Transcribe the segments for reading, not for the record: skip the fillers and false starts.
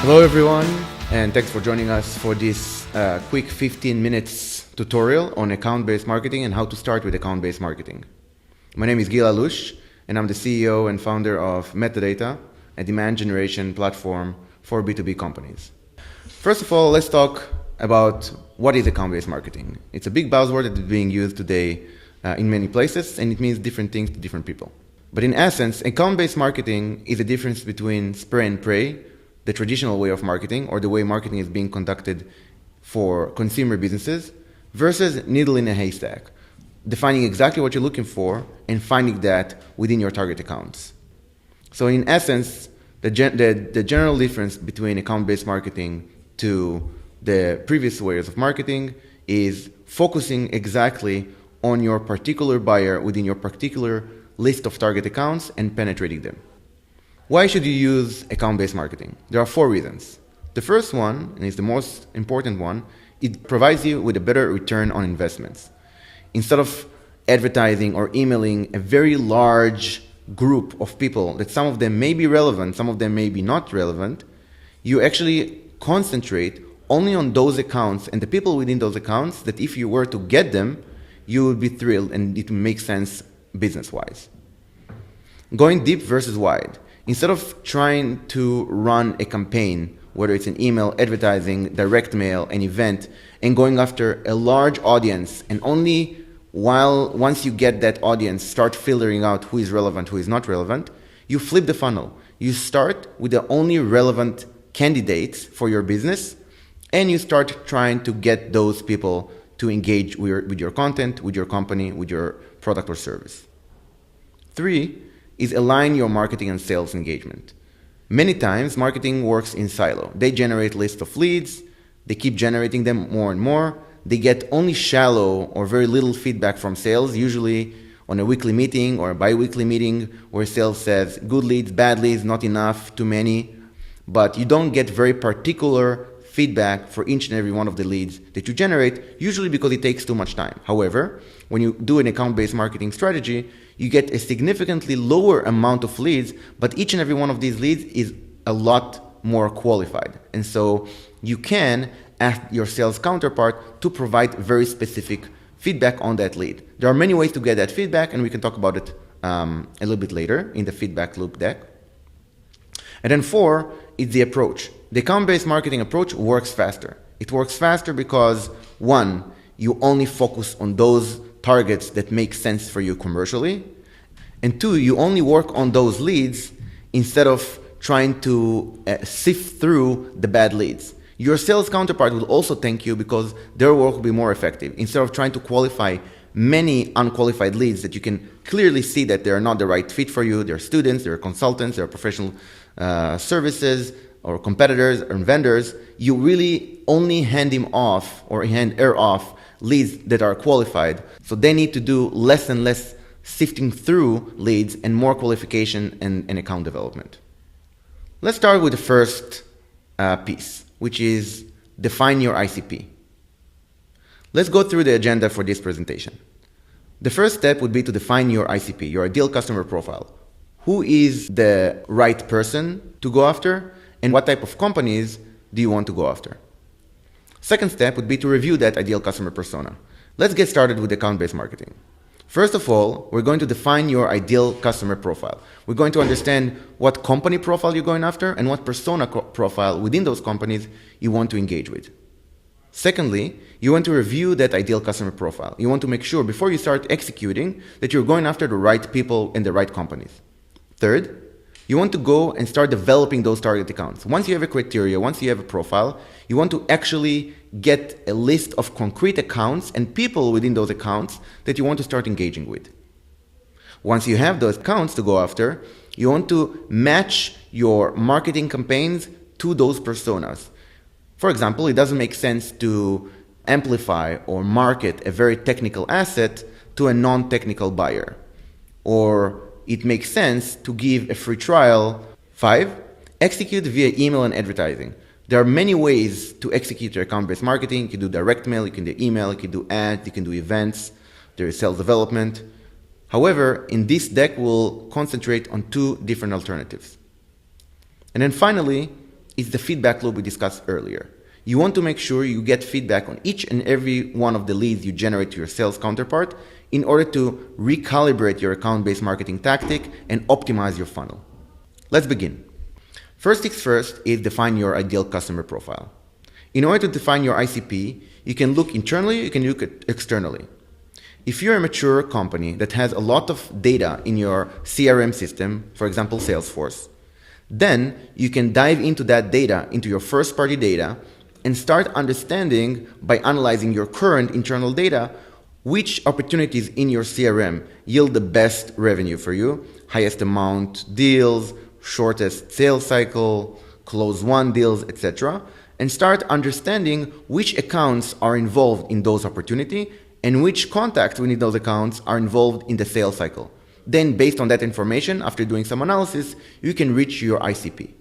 Hello everyone, and thanks for joining us for this quick 15 minutes tutorial on account-based marketing and how to start with account-based marketing. My name is Gil Alush, and I'm the CEO and founder of Metadata, a demand generation platform for B2B companies. First of all, let's talk about what is account-based marketing. It's a big buzzword that is being used today in many places, and it means different things to different people. But in essence, account-based marketing is a difference between spray and pray, the traditional way of marketing, or the way marketing is being conducted for consumer businesses, versus needle in a haystack, defining exactly what you're looking for and finding that within your target accounts. So in essence, the general difference between account-based marketing to the previous ways of marketing is focusing exactly on your particular buyer within your particular list of target accounts and penetrating them. Why should you use account-based marketing? There are 4 reasons. The first one, and it's the most important one, it provides you with a better return on investments. Instead of advertising or emailing a very large group of people that some of them may be relevant, some of them may be not relevant, you actually concentrate only on those accounts and the people within those accounts that if you were to get them, you would be thrilled and it makes sense business-wise. Going deep versus wide. Instead of trying to run a campaign, whether it's an email, advertising, direct mail, an event, and going after a large audience, and only once you get that audience, start filtering out who is relevant, who is not relevant, you flip the funnel. You start with the only relevant candidates for your business, and you start trying to get those people to engage with your content, with your company, with your product or service. 3 is align your marketing and sales engagement. Many times, marketing works in silo. They generate lists of leads, they keep generating them more and more, they get only shallow or very little feedback from sales, usually on a weekly meeting or a bi-weekly meeting where sales says good leads, bad leads, not enough, too many, but you don't get very particular feedback for each and every one of the leads that you generate, usually because it takes too much time. However, when you do an account-based marketing strategy, you get a significantly lower amount of leads, but each and every one of these leads is a lot more qualified. And so you can ask your sales counterpart to provide very specific feedback on that lead. There are many ways to get that feedback, and we can talk about it a little bit later in the feedback loop deck. And then 4 is the approach. The account-based marketing approach works faster. It works faster because 1, you only focus on those targets that make sense for you commercially. And 2, you only work on those leads instead of trying to sift through the bad leads. Your sales counterpart will also thank you because their work will be more effective. Instead of trying to qualify many unqualified leads that you can clearly see that they're not the right fit for you, they're students, they're consultants, they're professional services or competitors or vendors, you really only hand him off or hand her off leads that are qualified. So they need to do less and less sifting through leads and more qualification and account development. Let's start with the first piece, which is define your ICP. Let's go through the agenda for this presentation. The first step would be to define your ICP, your ideal customer profile. Who is the right person to go after, and what type of companies do you want to go after? Second step would be to review that ideal customer persona. Let's get started with account-based marketing. First of all, we're going to define your ideal customer profile. We're going to understand what company profile you're going after and what persona profile within those companies you want to engage with. Secondly, you want to review that ideal customer profile. You want to make sure before you start executing that you're going after the right people and the right companies. Third, you want to go and start developing those target accounts. Once you have a criteria, once you have a profile, you want to actually get a list of concrete accounts and people within those accounts that you want to start engaging with. Once you have those accounts to go after, you want to match your marketing campaigns to those personas. For example, it doesn't make sense to amplify or market a very technical asset to a non-technical buyer. Or it makes sense to give a free trial. 5, execute via email and advertising. There are many ways to execute your account-based marketing. You can do direct mail, you can do email, you can do ads, you can do events, there is sales development. However, in this deck, we'll concentrate on 2 different alternatives. And then finally, is the feedback loop we discussed earlier. You want to make sure you get feedback on each and every one of the leads you generate to your sales counterpart in order to recalibrate your account-based marketing tactic and optimize your funnel. Let's begin. First things first is define your ideal customer profile. In order to define your ICP, you can look internally, you can look externally. If you're a mature company that has a lot of data in your CRM system, for example, Salesforce, then you can dive into that data, into your first-party data, and start understanding by analyzing your current internal data which opportunities in your CRM yield the best revenue for you, highest amount deals, shortest sales cycle, close one deals, etc. And start understanding which accounts are involved in those opportunities and which contacts within those accounts are involved in the sales cycle. Then based on that information, after doing some analysis, you can reach your ICP.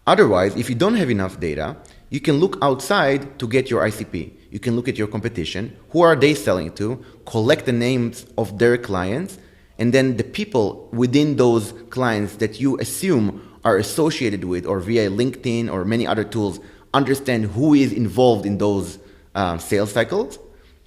Otherwise, if you don't have enough data, you can look outside to get your ICP. You can look at your competition, who are they selling to, collect the names of their clients, and then the people within those clients that you assume are associated with, or via LinkedIn or many other tools, understand who is involved in those sales cycles,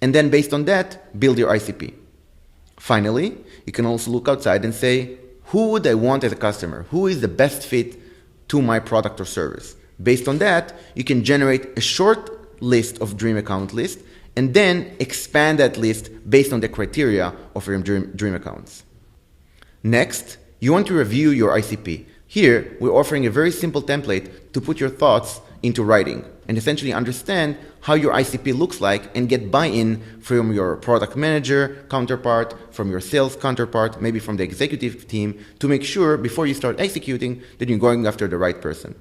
and then based on that, build your ICP. Finally, you can also look outside and say, who would I want as a customer? Who is the best fit to my product or service? Based on that, you can generate a short list of dream account list and then expand that list based on the criteria of your dream accounts. Next, you want to review your ICP. Here, we're offering a very simple template to put your thoughts into writing and essentially understand how your ICP looks like and get buy-in from your product manager counterpart, from your sales counterpart, maybe from the executive team, to make sure before you start executing that you're going after the right person.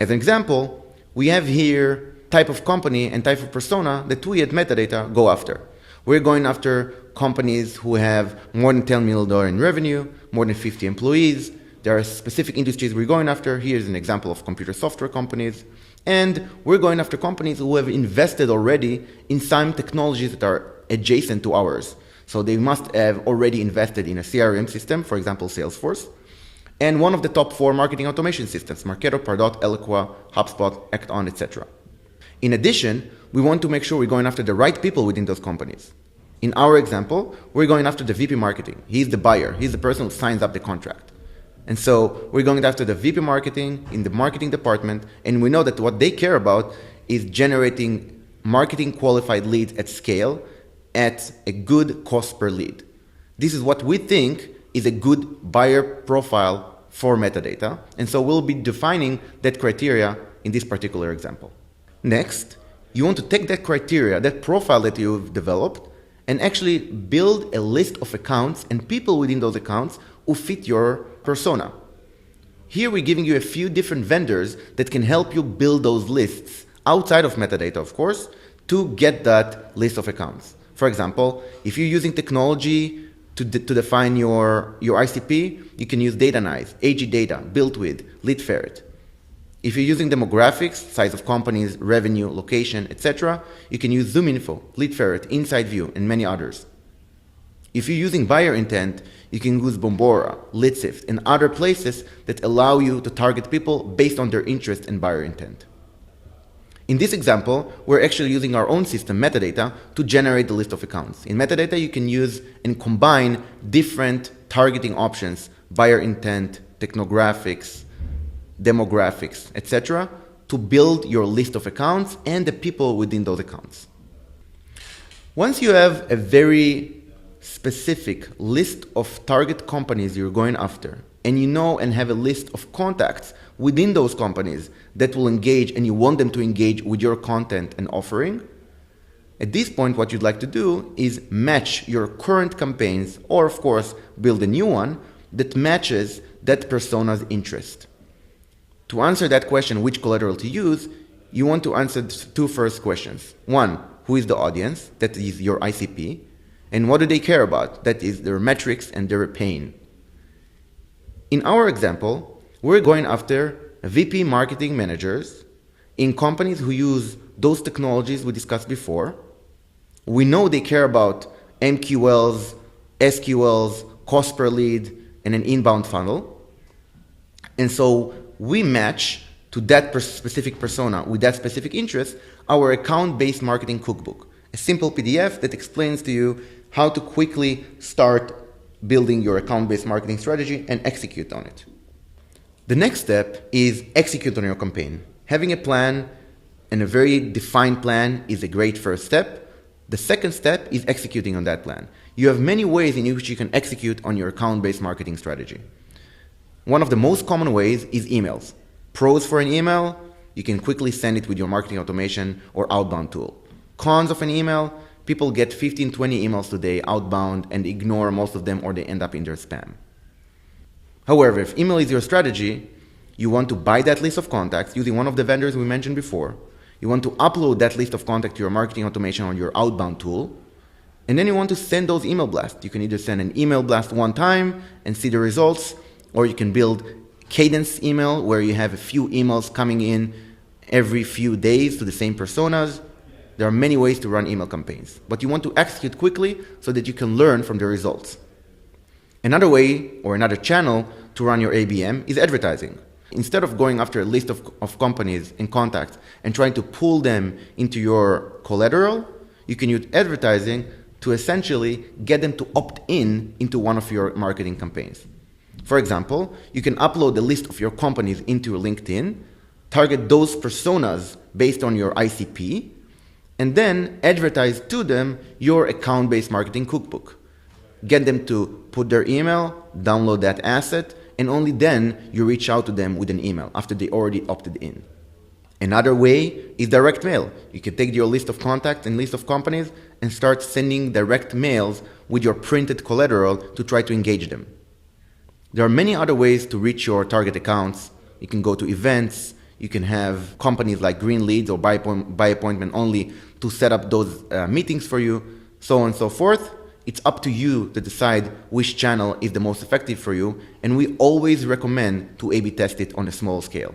As an example, we have here type of company and type of persona that we at Metadata go after. We're going after companies who have more than $10 million in revenue, more than 50 employees. There are specific industries we're going after. Here's an example of computer software companies. And we're going after companies who have invested already in some technologies that are adjacent to ours. So they must have already invested in a CRM system, for example, Salesforce, and one of the top 4 marketing automation systems, Marketo, Pardot, Eloqua, HubSpot, ActOn, etc. In addition, we want to make sure we're going after the right people within those companies. In our example, we're going after the VP marketing. He's the buyer. He's the person who signs up the contract. And so we're going after the VP marketing in the marketing department, and we know that what they care about is generating marketing qualified leads at scale at a good cost per lead. This is what we think is a good buyer profile for Metadata, and so we'll be defining that criteria in this particular example. Next, you want to take that criteria, that profile that you've developed, and actually build a list of accounts and people within those accounts who fit your persona. Here we're giving you a few different vendors that can help you build those lists outside of Metadata, of course, to get that list of accounts. For example, if you're using technology to define your ICP, you can use DataNice, AG Data, BuiltWith, LeadFerret. If you're using demographics, size of companies, revenue, location, etc., you can use ZoomInfo, LeadFerret, InsideView, and many others. If you're using buyer intent, you can use Bombora, LeadSift, and other places that allow you to target people based on their interest and buyer intent. In this example, we're actually using our own system, Metadata, to generate the list of accounts. In Metadata, you can use and combine different targeting options, buyer intent, technographics, demographics, etc., to build your list of accounts and the people within those accounts. Once you have a very specific list of target companies you're going after, and you know and have a list of contacts within those companies that will engage and you want them to engage with your content and offering, at this point what you'd like to do is match your current campaigns, or of course build a new one that matches that persona's interest. To answer that question, which collateral to use, you want to answer 2 first questions. 1, who is the audience? That is your ICP. And what do they care about? That is their metrics and their pain. In our example, we're going after VP marketing managers in companies who use those technologies we discussed before. We know they care about MQLs, SQLs, cost per lead, and an inbound funnel. And so we match to that specific persona with that specific interest our account-based marketing cookbook, a simple PDF that explains to you how to quickly start building your account-based marketing strategy and execute on it. The next step is execute on your campaign. Having a plan and a very defined plan is a great first step. The second step is executing on that plan. You have many ways in which you can execute on your account-based marketing strategy. One of the most common ways is emails. Pros for an email, you can quickly send it with your marketing automation or outbound tool. Cons of an email, people get 15, 20 emails today outbound and ignore most of them, or they end up in their spam. However, if email is your strategy, you want to buy that list of contacts using one of the vendors we mentioned before. You want to upload that list of contacts to your marketing automation on your outbound tool. And then you want to send those email blasts. You can either send an email blast one time and see the results, or you can build cadence email where you have a few emails coming in every few days to the same personas. There are many ways to run email campaigns, but you want to execute quickly so that you can learn from the results. Another way or another channel to run your ABM is advertising. Instead of going after a list of companies and contacts and trying to pull them into your collateral, you can use advertising to essentially get them to opt in into one of your marketing campaigns. For example, you can upload the list of your companies into LinkedIn, target those personas based on your ICP, and then advertise to them your account-based marketing cookbook. Get them to put their email, download that asset, and only then you reach out to them with an email after they already opted in. Another way is direct mail. You can take your list of contacts and list of companies and start sending direct mails with your printed collateral to try to engage them. There are many other ways to reach your target accounts. You can go to events. You can have companies like Green Leads or by appointment only to set up those meetings for you, so on and so forth. It's up to you to decide which channel is the most effective for you, and we always recommend to A/B test it on a small scale.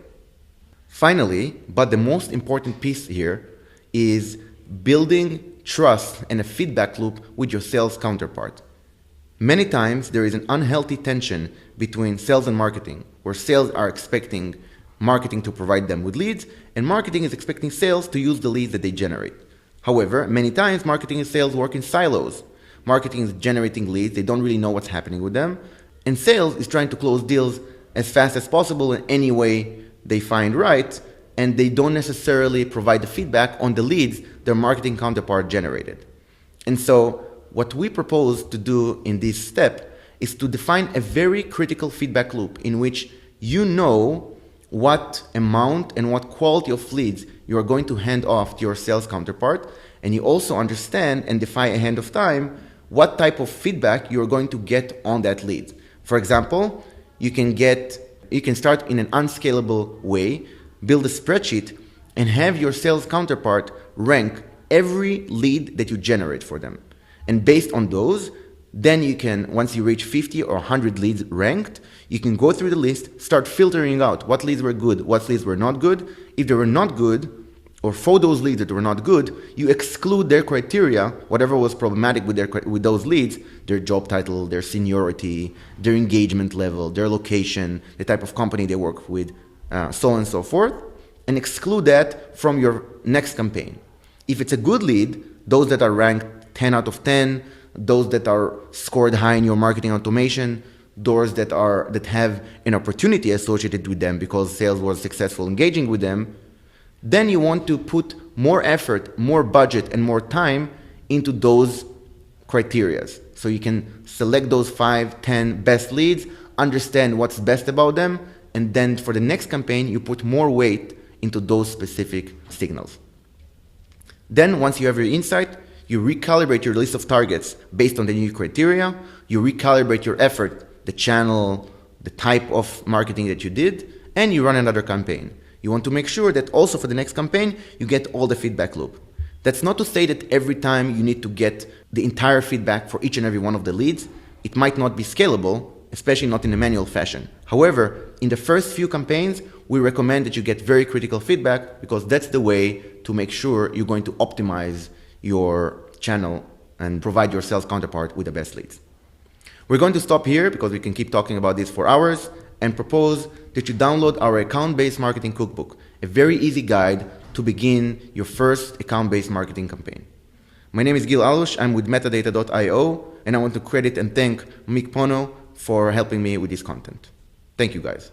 Finally, but the most important piece here, is building trust and a feedback loop with your sales counterpart. Many times there is an unhealthy tension between sales and marketing, where sales are expecting marketing to provide them with leads, and marketing is expecting sales to use the leads that they generate. However, many times marketing and sales work in silos. Marketing is generating leads, they don't really know what's happening with them, and sales is trying to close deals as fast as possible in any way they find right, and they don't necessarily provide the feedback on the leads their marketing counterpart generated. And so what we propose to do in this step is to define a very critical feedback loop in which you know what amount and what quality of leads you are going to hand off to your sales counterpart, and you also understand and define ahead of time what type of feedback you're going to get on that lead. For example, you can start in an unscalable way, build a spreadsheet, and have your sales counterpart rank every lead that you generate for them. And based on those, then you can, once you reach 50 or 100 leads ranked, you can go through the list, start filtering out what leads were good, what leads were not good. If they were not good, or for those leads that were not good, you exclude their criteria, whatever was problematic with those leads, their job title, their seniority, their engagement level, their location, the type of company they work with, so on and so forth, and exclude that from your next campaign. If it's a good lead, those that are ranked 10 out of 10, those that are scored high in your marketing automation, those that have an opportunity associated with them because sales was successful engaging with them, then you want to put more effort, more budget, and more time into those criteria. So you can select those 5, 10 best leads, understand what's best about them, and then for the next campaign, you put more weight into those specific signals. Then once you have your insight, you recalibrate your list of targets based on the new criteria, you recalibrate your effort, the channel, the type of marketing that you did, and you run another campaign. You want to make sure that also for the next campaign, you get all the feedback loop. That's not to say that every time you need to get the entire feedback for each and every one of the leads. It might not be scalable, especially not in a manual fashion. However, in the first few campaigns, we recommend that you get very critical feedback because that's the way to make sure you're going to optimize your channel and provide your sales counterpart with the best leads. We're going to stop here because we can keep talking about this for hours. and propose that you download our account-based marketing cookbook, a very easy guide to begin your first account-based marketing campaign. My name is Gil Alush. I'm with Metadata.io, and I want to credit and thank Mick Pono for helping me with this content. Thank you, guys.